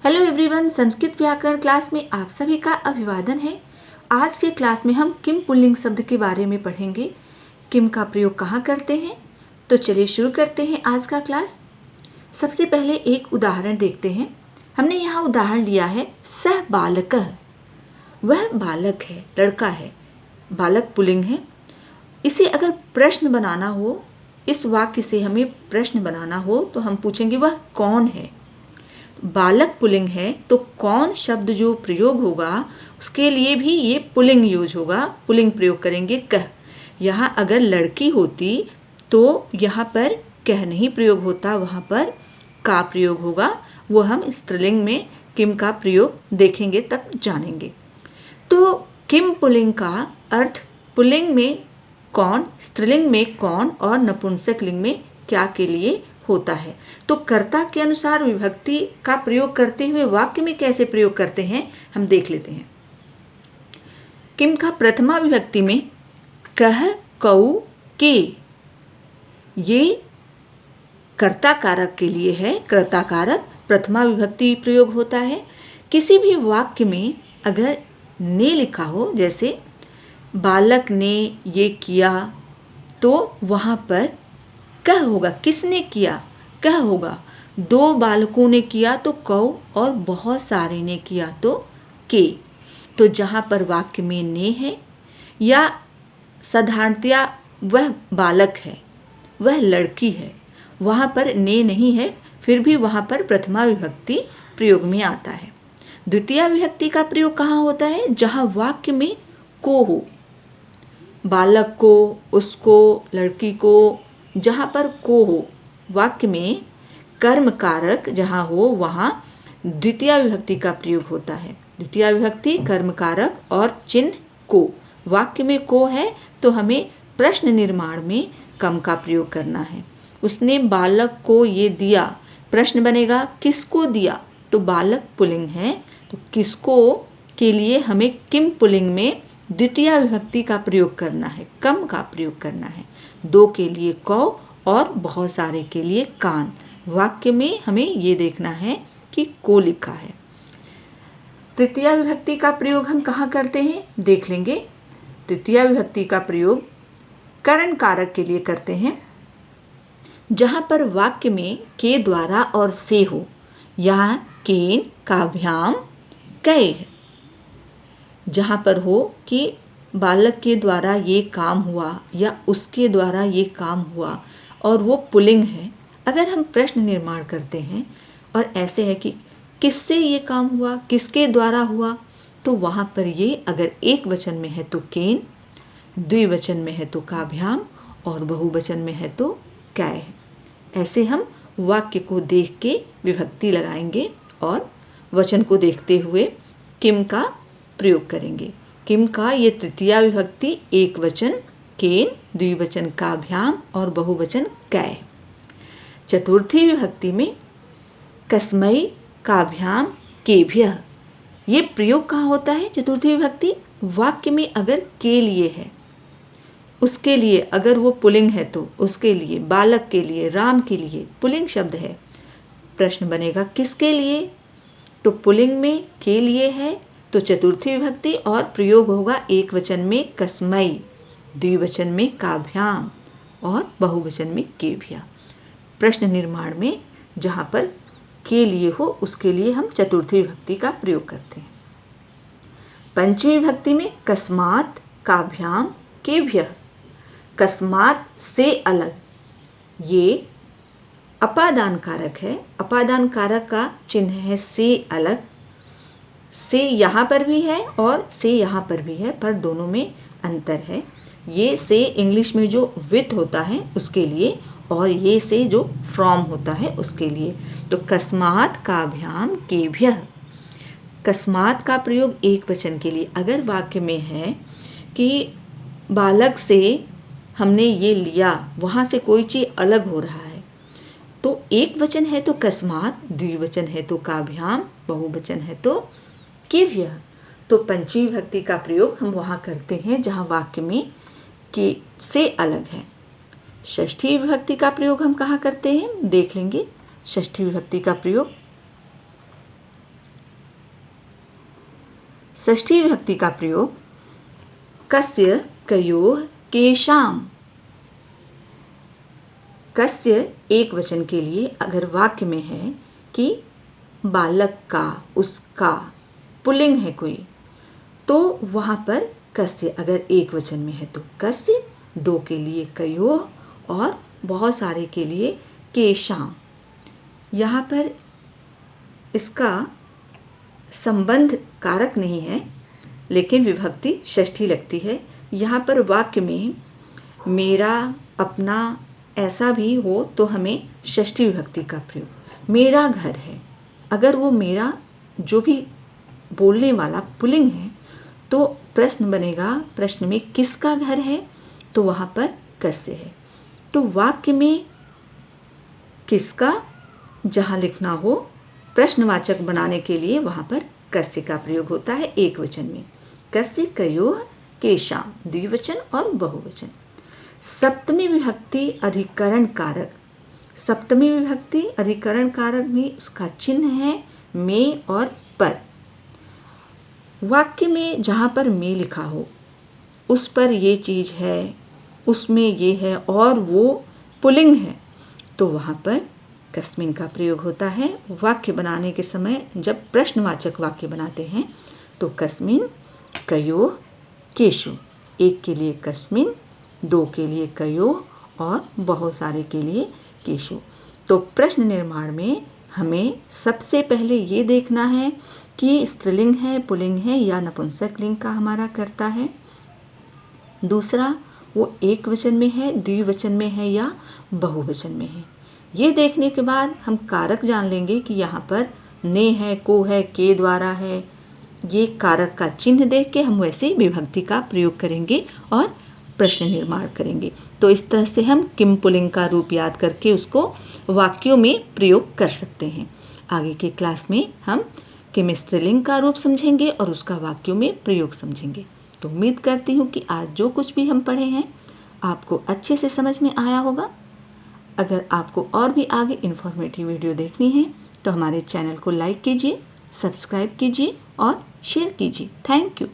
Hello everyone, Sanskrit व्याकरण class में आप सभी का अभिवादन है। आज के क्लास में हम किम पुल्लिंग शब्द के बारे में पढ़ेंगे। किम का प्रयोग कहाँ करते हैं, तो चलिए शुरू करते हैं आज का क्लास। सबसे पहले एक उदाहरण देखते हैं। हमने यहाँ उदाहरण लिया है सह बालकः। वह बालक है, लड़का है। बालक पुल्लिंग है। इसे अगर प्रश्न बनाना हो, इस वाक्य से हमें प्रश्न बनाना हो तो हम पूछेंगे वह कौन है। बालक पुल्लिंग है तो कौन शब्द जो प्रयोग होगा उसके लिए भी ये पुल्लिंग यूज होगा, पुल्लिंग प्रयोग करेंगे कह। यहाँ अगर लड़की होती तो यहाँ पर कह नहीं प्रयोग होता, वहाँ पर का प्रयोग होगा। वो हम स्त्रीलिंग में किम का प्रयोग देखेंगे तब जानेंगे। तो किम पुल्लिंग का अर्थ पुल्लिंग में कौन, स्त्रीलिंग में कौन और नपुंसक लिंग में क्या के लिए होता है। तो कर्ता के अनुसार विभक्ति का प्रयोग करते हुए वाक्य में कैसे प्रयोग करते हैं हम देख लेते हैं। किम का प्रथमा विभक्ति में कह, कऊ, के, ये कर्ता कारक के लिए है। कर्ता कारक प्रथमा विभक्ति प्रयोग होता है। किसी भी वाक्य में अगर ने लिखा हो, जैसे बालक ने ये किया, तो वहाँ पर कह होगा। किसने किया, कह होगा। दो बालकों ने किया तो कौ, और बहुत सारे ने किया तो के। तो जहाँ पर वाक्य में ने है या साधारणतया वह बालक है, वह लड़की है, वहाँ पर ने नहीं है, फिर भी वहाँ पर प्रथमा विभक्ति प्रयोग में आता है। द्वितीय विभक्ति का प्रयोग कहाँ होता है, जहाँ वाक्य में को हो। बालक को, उसको, लड़की को, जहाँ पर को हो। वाक्य में कर्म कारक जहाँ हो वहाँ द्वितीय विभक्ति का प्रयोग होता है। द्वितीय विभक्ति कर्म कारक और चिन्ह को। वाक्य में को है तो हमें प्रश्न निर्माण में कम का प्रयोग करना है। उसने बालक को ये दिया, प्रश्न बनेगा किसको दिया, तो बालक पुल्लिंग है तो किसको के लिए हमें किम पुल्लिंग में द्वितीय विभक्ति का प्रयोग करना है, कम का प्रयोग करना है। दो के लिए कौ और बहुत सारे के लिए कान। वाक्य में हमें ये देखना है कि को लिखा है। तृतीय विभक्ति का प्रयोग हम कहाँ करते हैं देख लेंगे। तृतीय विभक्ति का प्रयोग करण कारक के लिए करते हैं, जहाँ पर वाक्य में के द्वारा और से हो। यहाँ केन, काभ्याम, कै, जहाँ पर हो कि बालक के द्वारा ये काम हुआ या उसके द्वारा ये काम हुआ और वो पुल्लिंग है। अगर हम प्रश्न निर्माण करते हैं और ऐसे है कि किससे ये काम हुआ, किसके द्वारा हुआ, तो वहाँ पर ये अगर एक वचन में है तो केन, द्विवचन में है तो काभ्याम और बहुवचन में है तो कै है। ऐसे हम वाक्य को देख के विभक्ति लगाएंगे और वचन को देखते हुए किम का प्रयोग करेंगे। किम का ये तृतीया विभक्ति एक वचन केन, द्विवचन काभ्याम और बहुवचन कै। चतुर्थी विभक्ति में कस्मै, काभ्याम, केभ्यः। ये प्रयोग कहाँ होता है चतुर्थी विभक्ति, वाक्य में अगर के लिए है, उसके लिए अगर वो पुल्लिंग है तो उसके लिए, बालक के लिए, राम के लिए पुल्लिंग शब्द है। प्रश्न बनेगा किसके लिए, तो पुल्लिंग में के लिए है तो चतुर्थी विभक्ति और प्रयोग होगा एक वचन में कस्मै, द्विवचन में काभ्याम और बहुवचन में केभ्यः। प्रश्न निर्माण में जहाँ पर के लिए हो उसके लिए हम चतुर्थी विभक्ति का प्रयोग करते हैं। पंचमी विभक्ति में कस्मात्, काभ्याम, केभ्यः। कस्मात् से अलग, ये अपादान कारक है। अपादान कारक का चिन्ह है से अलग। से यहाँ पर भी है और से यहाँ पर भी है, पर दोनों में अंतर है। ये से इंग्लिश में जो विथ होता है उसके लिए और ये से जो फ्रॉम होता है उसके लिए। तो कस्मात्, काभ्याम, केभ्यः। कस्मात् का प्रयोग एक वचन के लिए, अगर वाक्य में है कि बालक से हमने ये लिया, वहाँ से कोई चीज़ अलग हो रहा है, तो एक वचन है तो कस्मात्, द्विवचन है तो काभ्याम, बहुवचन है तो केभ्यः। तो पंचमी विभक्ति का प्रयोग हम वहाँ करते हैं जहाँ वाक्य में के से अलग है। षष्ठी विभक्ति का प्रयोग हम कहाँ करते हैं देख लेंगे। षष्ठी विभक्ति का प्रयोग षष्ठी विभक्ति का प्रयोग कस्य कयोः केषां। कस्य एक वचन के लिए अगर वाक्य में है कि बालक का, उसका, पुल्लिंग है कोई, तो वहाँ पर कस्य अगर एक वचन में है तो कस्य, दो के लिए कयोः और बहुत सारे के लिए केषां। यहाँ पर इसका संबंध कारक नहीं है लेकिन विभक्ति षष्ठी लगती है। यहाँ पर वाक्य में मेरा, अपना ऐसा भी हो तो हमें षष्ठी विभक्ति का प्रयोग। मेरा घर है, अगर वो मेरा जो भी बोलने वाला पुल्लिंग है तो प्रश्न बनेगा, प्रश्न में किसका घर है, तो वहाँ पर कस्य है। तो वाक्य में किसका जहाँ लिखना हो प्रश्नवाचक बनाने के लिए वहाँ पर कस्य का प्रयोग होता है एक वचन में। कस्य कयोः केषां, द्विवचन और बहुवचन। सप्तमी विभक्ति अधिकरण कारक। सप्तमी विभक्ति अधिकरण कारक भी उसका चिन्ह है में और पर। वाक्य में जहाँ पर में लिखा हो उस पर ये चीज़ है, उसमें ये है और वो पुल्लिंग है तो वहाँ पर कस्मिन का प्रयोग होता है। वाक्य बनाने के समय जब प्रश्नवाचक वाक्य बनाते हैं तो कस्मिन कयोः केषु, एक के लिए कस्मिन, दो के लिए कयोः और बहुत सारे के लिए केषु। तो प्रश्न निर्माण में हमें सबसे पहले ये देखना है कि स्त्रीलिंग है, पुल्लिंग है या नपुंसक लिंग का हमारा कर्ता है। दूसरा, वो एक वचन में है, द्विवचन में है या बहुवचन में है। ये देखने के बाद हम कारक जान लेंगे कि यहाँ पर ने है, को है, के द्वारा है। ये कारक का चिन्ह देख के हम वैसे विभक्ति का प्रयोग करेंगे और प्रश्न निर्माण करेंगे। तो इस तरह से हम किम पुल्लिंग का रूप याद करके उसको वाक्यों में प्रयोग कर सकते हैं। आगे के क्लास में हम किम स्त्रीलिंग का रूप समझेंगे और उसका वाक्यों में प्रयोग समझेंगे। तो उम्मीद करती हूँ कि आज जो कुछ भी हम पढ़े हैं आपको अच्छे से समझ में आया होगा। अगर आपको और भी आगे इन्फॉर्मेटिव वीडियो देखनी है तो हमारे चैनल को लाइक कीजिए, सब्सक्राइब कीजिए और शेयर कीजिए। Thank you.